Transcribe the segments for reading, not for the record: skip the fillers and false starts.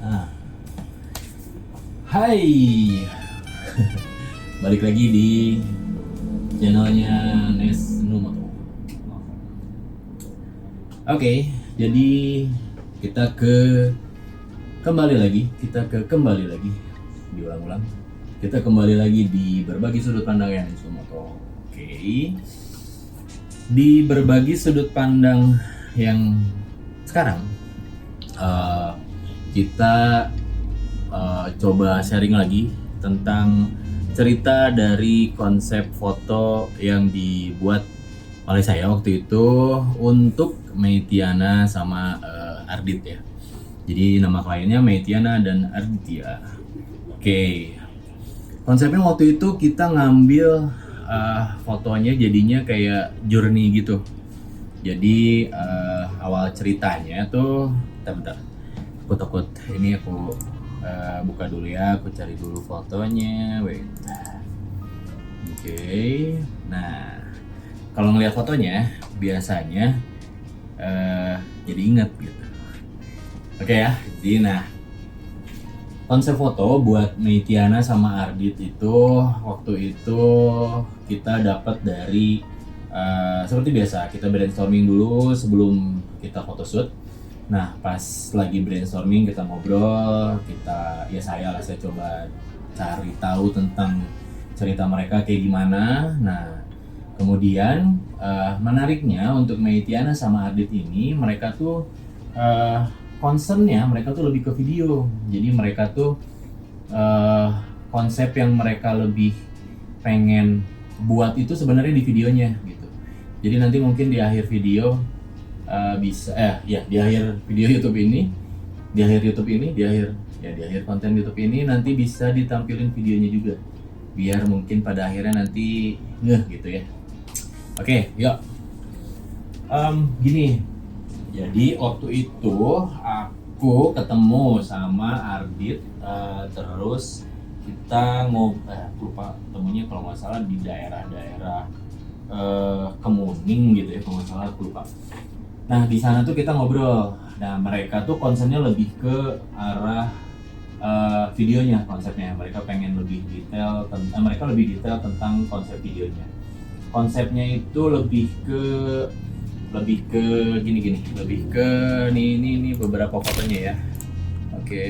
Ah, hai, balik lagi di channelnya Nes Numoto. Oke, jadi kita kembali lagi diulang-ulang. Kita kembali lagi di berbagi sudut pandang yang Numoto. Oke, di berbagi sudut pandang yang sekarang kita coba sharing lagi tentang cerita dari konsep foto yang dibuat oleh saya waktu itu untuk Meitiana sama Ardit ya. Jadi nama kliennya Meitiana dan Arditya. Oke. Konsepnya waktu itu kita ngambil fotonya jadinya kayak journey gitu. Jadi awal ceritanya tuh, bentar. Aku takut ini aku buka dulu ya, aku cari dulu fotonya. Wait. Oke. Nah, kalau ngelihat fotonya biasanya jadi inget gitu. Oke ya. Jadi konsep foto buat Meitiana sama Ardit itu waktu itu kita dapat dari seperti biasa kita brainstorming dulu sebelum kita photoshoot. Nah, pas lagi brainstorming kita ngobrol, saya coba cari tahu tentang cerita mereka kayak gimana. Nah, kemudian menariknya untuk Meitiana sama Ardit ini mereka tuh concernnya mereka tuh lebih ke video. Jadi mereka tuh konsep yang mereka lebih pengen buat itu sebenarnya di videonya gitu. Jadi nanti mungkin di akhir video di akhir video YouTube ini, di akhir konten YouTube ini nanti bisa ditampilin videonya juga. Biar mungkin pada akhirnya nanti gitu ya. Oke, yuk. Gini. Jadi waktu itu aku ketemu sama Ardit, terus kita lupa temunya kalau nggak salah di daerah-daerah Kemuning gitu ya, kalau nggak salah aku lupa. Nah di sana tuh kita ngobrol. Nah mereka tuh concernnya lebih ke arah videonya, konsepnya. Mereka pengen lebih detail, mereka lebih detail tentang konsep videonya. Konsepnya itu lebih ke gini, lebih ke nih beberapa fotonya ya. Oke,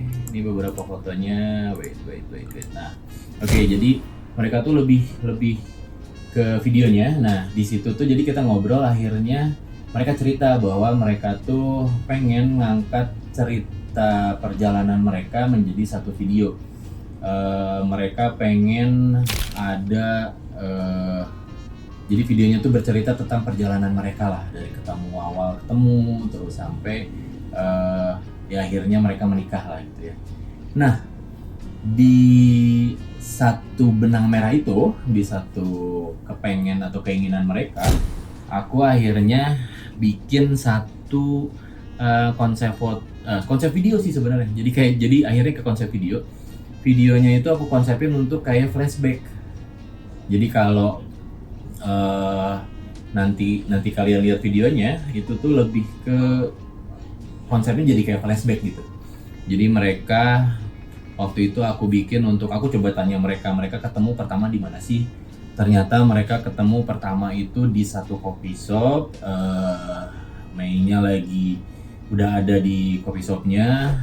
ini beberapa fotonya. Wait. Nah, oke, jadi mereka tuh lebih ke videonya. Nah, di situ tuh jadi kita ngobrol, akhirnya mereka cerita bahwa mereka tuh pengen ngangkat cerita perjalanan mereka menjadi satu video. Mereka pengen ada jadi videonya tuh bercerita tentang perjalanan mereka lah, dari awal ketemu terus sampai akhirnya mereka menikah lah gitu ya. Nah, di satu benang merah itu, di satu kepengen atau keinginan mereka, aku akhirnya bikin satu konsep video sih sebenarnya. Jadi akhirnya ke konsep video. Videonya itu aku konsepin untuk kayak flashback. Jadi kalau nanti kalian lihat videonya itu tuh lebih ke konsepnya jadi kayak flashback gitu. Jadi mereka waktu itu aku coba tanya mereka ketemu pertama di mana sih? Ternyata mereka ketemu pertama itu di satu coffee shop. Meinya lagi udah ada di coffee shopnya.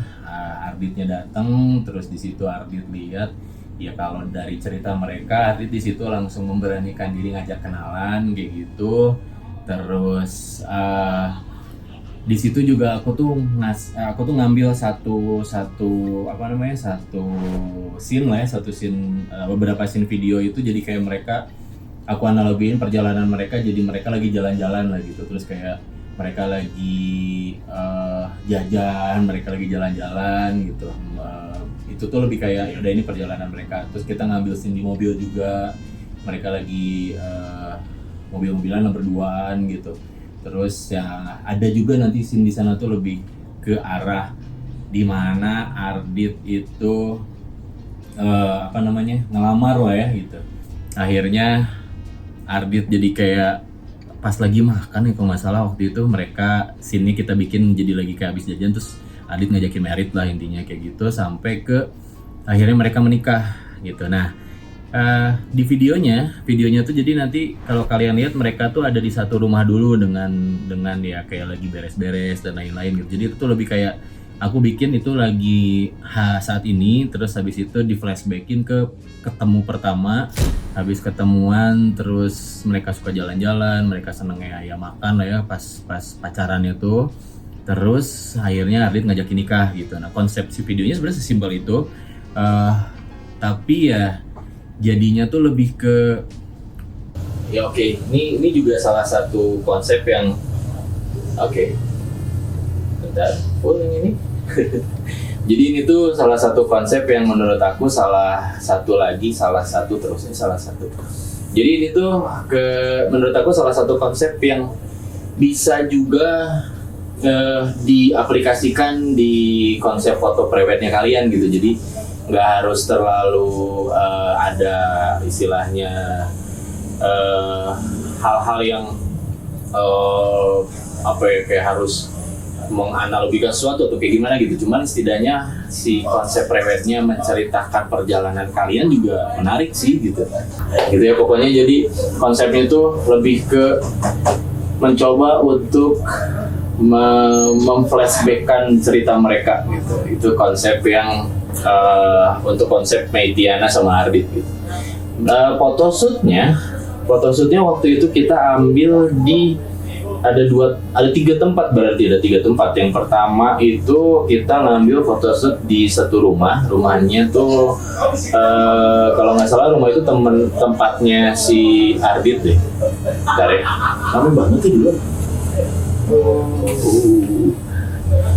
Arditnya datang, terus di situ Ardit lihat. Ya kalau dari cerita mereka, Ardit di situ langsung memberanikan diri ngajak kenalan kayak gitu. Terus di situ juga aku tuh ngambil satu scene beberapa scene video itu, jadi kayak mereka, aku analogiin perjalanan mereka, jadi mereka lagi jalan-jalan lah gitu, terus kayak mereka lagi jajan, mereka lagi jalan-jalan gitu. Itu tuh lebih kayak udah ini perjalanan mereka. Terus kita ngambil scene di mobil juga, mereka lagi mobil-mobilan berduaan gitu. Terus ya ada juga nanti scene di sana tuh lebih ke arah dimana Ardit itu ngelamar lah ya gitu. Akhirnya Ardit jadi kayak pas lagi makan ya kalau nggak salah waktu itu mereka sini kita bikin jadi lagi kayak habis jajan, terus Adit ngajakin merit lah intinya kayak gitu sampai ke akhirnya mereka menikah gitu. Nah di videonya tuh jadi nanti kalau kalian lihat mereka tuh ada di satu rumah dulu dengan ya kayak lagi beres-beres dan lain-lain gitu. Jadi itu tuh lebih kayak aku bikin itu lagi saat ini, terus habis itu di flashbackin ke ketemu pertama, habis ketemuan terus mereka suka jalan-jalan, mereka senengnya ya makan lah ya pas pacarannya tuh. Terus akhirnya Ardit ngajakin nikah gitu. Nah konsepsi videonya sebenarnya sesimpel itu, tapi ya jadinya tuh lebih ke ya oke. Ini juga salah satu konsep yang bentar, yang ini. Jadi ini tuh salah satu konsep yang menurut aku salah satu. Jadi ini tuh menurut aku salah satu konsep yang bisa juga diaplikasikan di konsep foto prewednya kalian gitu. Jadi nggak harus terlalu ada istilahnya hal-hal yang kayak harus menganalogikan sesuatu atau kayak gimana gitu. Cuman setidaknya si konsep prewednya menceritakan perjalanan kalian juga menarik sih gitu ya pokoknya. Jadi konsepnya itu lebih ke mencoba untuk memflashbackkan cerita mereka gitu. Itu konsep yang untuk konsep Meitiana sama Ardit gitu. Photoshootnya waktu itu kita ambil di ada tiga tempat. Yang pertama itu kita ngambil photoshoot di satu rumahnya tuh kalau nggak salah rumah itu tempatnya si Ardit deh. Bentar ya, ramai banget sih di luar.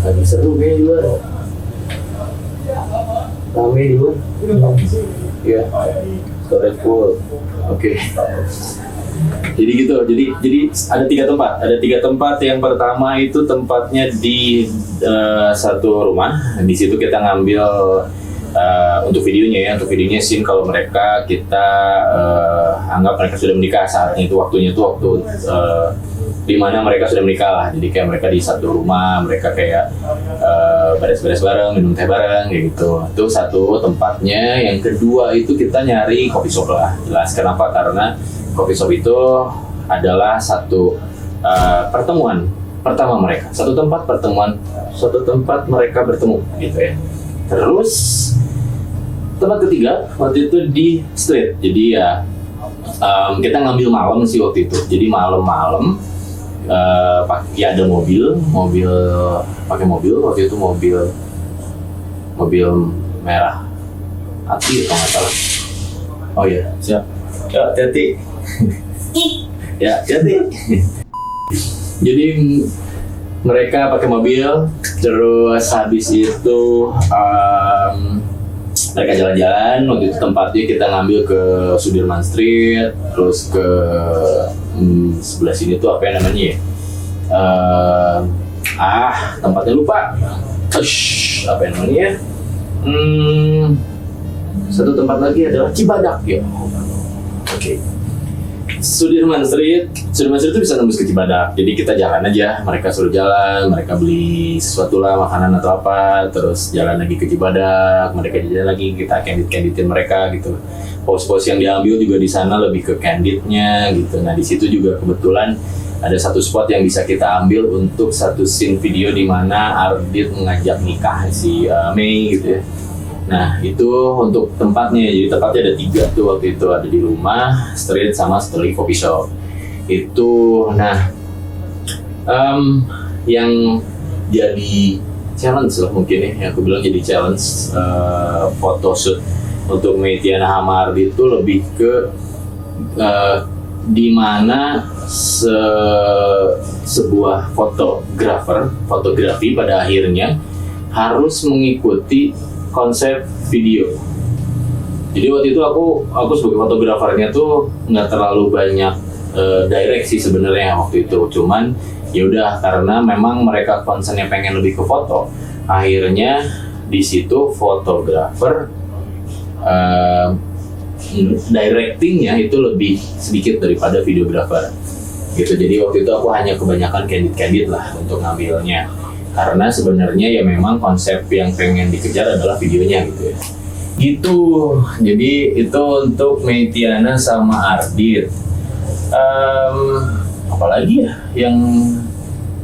Lagi seru kayak di luar. Ramai di luar. Ya, storage full. Oke. Jadi gitu. Jadi ada tiga tempat. Yang pertama itu tempatnya di satu rumah. Di situ kita ngambil untuk videonya scene kalau mereka kita anggap mereka sudah menikah saatnya itu, waktunya itu waktu di mana mereka sudah menikah lah. Jadi kayak mereka di satu rumah, mereka kayak beres-beres bareng, minum teh bareng kayak gitu. Itu satu tempatnya. Yang kedua itu kita nyari coffee shop lah. Jelas kenapa? Karena coffee shop itu adalah satu pertemuan pertama mereka. Satu tempat mereka bertemu gitu ya. Terus tempat ketiga waktu itu di street. Jadi ya kita ngambil malam sih waktu itu. Jadi malam-malam ya ada mobil waktu itu mobil merah api kalau nggak salah. Oh iya, siap. Ya, hati-hati. Ya, hati-hati. Jadi mereka pakai mobil, terus habis itu mereka jalan-jalan. Waktu itu tempatnya kita ngambil ke Sudirman Street, terus ke sebelah sini tuh apa yang namanya ya? Tempatnya lupa. Apa yang namanya? Satu tempat lagi adalah Cibadak ya. Oke. Sudirman Street itu bisa nembus ke Cibadak. Jadi kita jalan aja, mereka suruh jalan, mereka beli sesuatu lah, makanan atau apa, terus jalan lagi ke Cibadak, mereka jalan lagi, kita canditin mereka gitu. Pose-pose yang diambil juga di sana lebih ke candidnya gitu. Nah di situ juga kebetulan ada satu spot yang bisa kita ambil untuk satu scene video di mana Ardit mengajak nikah si Mei gitu ya. Nah itu untuk tempatnya. Jadi tempatnya ada 3 tuh waktu itu, ada di rumah, street, sama setelah coffee shop itu. Nah yang jadi challenge lah mungkin ya, yang aku bilang jadi challenge photoshoot untuk Meitiana sama Ardit itu lebih ke di mana sebuah fotografi pada akhirnya harus mengikuti konsep video. Jadi waktu itu aku sebagai fotografernya tuh nggak terlalu banyak direct sih sebenarnya waktu itu. Cuman ya udah, karena memang mereka concernnya pengen lebih ke foto, akhirnya di situ fotografer directingnya itu lebih sedikit daripada videografer. gitu. Jadi waktu itu aku hanya kebanyakan candid lah untuk ngambilnya, karena sebenarnya ya memang konsep yang pengen dikejar adalah videonya gitu ya. Gitu, jadi itu untuk Meitiana sama Ardit. Apalagi ya yang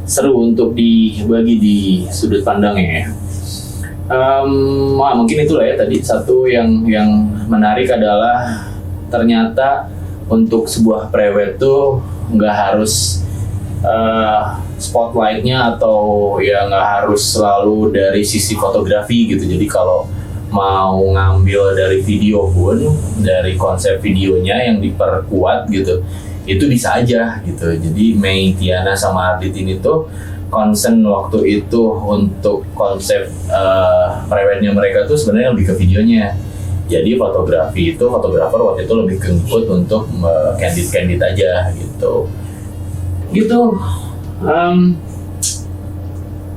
seru untuk dibagi di sudut pandangnya ya. Mungkin itulah ya tadi satu yang menarik adalah ternyata untuk sebuah prewed tuh nggak harus spotlightnya atau ya nggak harus selalu dari sisi fotografi gitu. Jadi kalau mau ngambil dari video pun, dari konsep videonya yang diperkuat gitu, itu bisa aja gitu. Jadi Meitiana sama Ardit ini tuh concern waktu itu untuk konsep prewednya mereka tuh sebenarnya lebih ke videonya. Jadi fotografi itu, fotografer waktu itu lebih ngikut untuk candid aja gitu.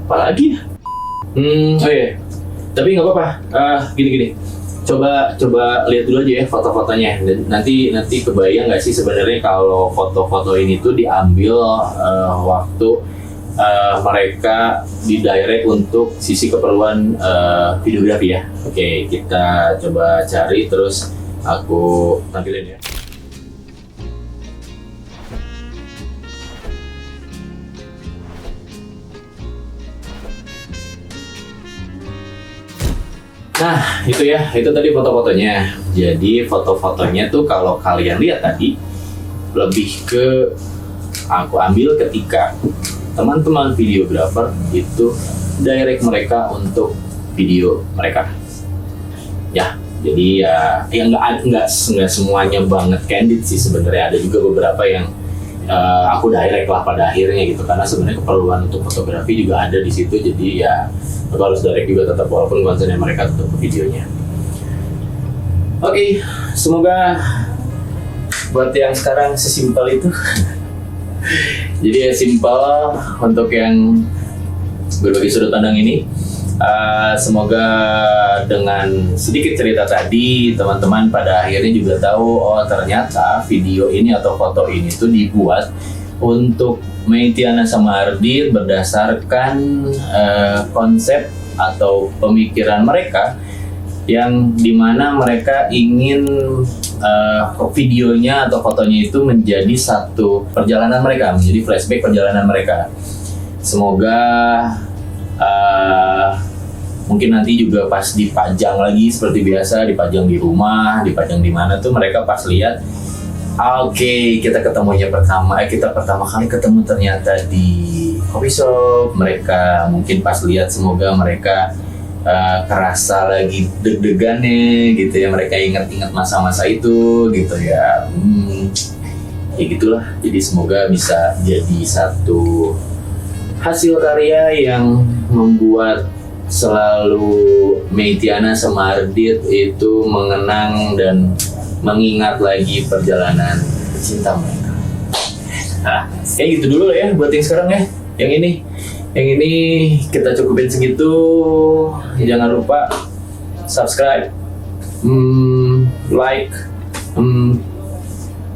Apalagi ya? Oh iya, tapi nggak apa-apa. Gini. Coba lihat dulu aja ya foto-fotonya. Dan nanti kebayang nggak sih sebenarnya kalau foto-foto ini tuh diambil waktu mereka didirect untuk sisi keperluan videografi ya. Oke, kita coba cari terus aku tampilin ya. Nah, itu tadi foto-fotonya. Jadi foto-fotonya tuh kalau kalian lihat tadi lebih ke aku ambil ketika teman-teman videografer itu direct mereka untuk video mereka. Ya, jadi ya nggak semuanya banget candid sih sebenarnya. Ada juga beberapa yang aku direct lah pada akhirnya gitu, karena sebenarnya keperluan untuk fotografi juga ada di situ. Jadi ya aku harus direct juga tetap walaupun konsennya mereka tetap ke videonya. Oke, semoga buat yang sekarang sesimpel itu. Jadi ya simpel untuk yang berbagi sudut pandang ini. Semoga dengan sedikit cerita tadi teman-teman pada akhirnya juga tahu oh ternyata video ini atau foto ini tuh dibuat untuk Meitiana sama Ardit berdasarkan konsep atau pemikiran mereka yang dimana mereka ingin videonya atau fotonya itu menjadi satu perjalanan mereka, menjadi flashback perjalanan mereka. Semoga mungkin nanti juga pas dipajang lagi seperti biasa, dipajang di rumah, dipajang di mana tuh mereka pas lihat, oke, kita pertama kali ketemu ternyata di coffee shop. Mereka mungkin pas lihat, semoga mereka kerasa lagi deg-degannya gitu ya, mereka ingat-ingat masa-masa itu gitu ya. Ya gitulah, jadi semoga bisa jadi satu hasil karya yang membuat selalu Meitiana sama Ardit itu mengenang dan mengingat lagi perjalanan cinta mereka. Kayak gitu dulu ya buat yang sekarang ya. Yang ini kita cukupin segitu. Jangan lupa subscribe, like,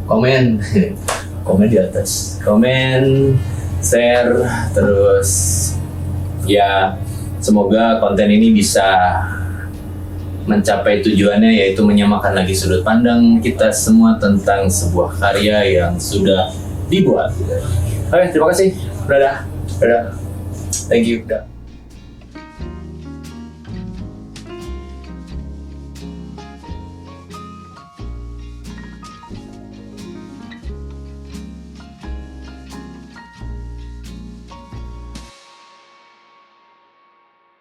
komen di atas, komen, share, terus ya semoga konten ini bisa mencapai tujuannya, yaitu menyamakan lagi sudut pandang kita semua tentang sebuah karya yang sudah dibuat. Oke, terima kasih. Dadah. Thank you.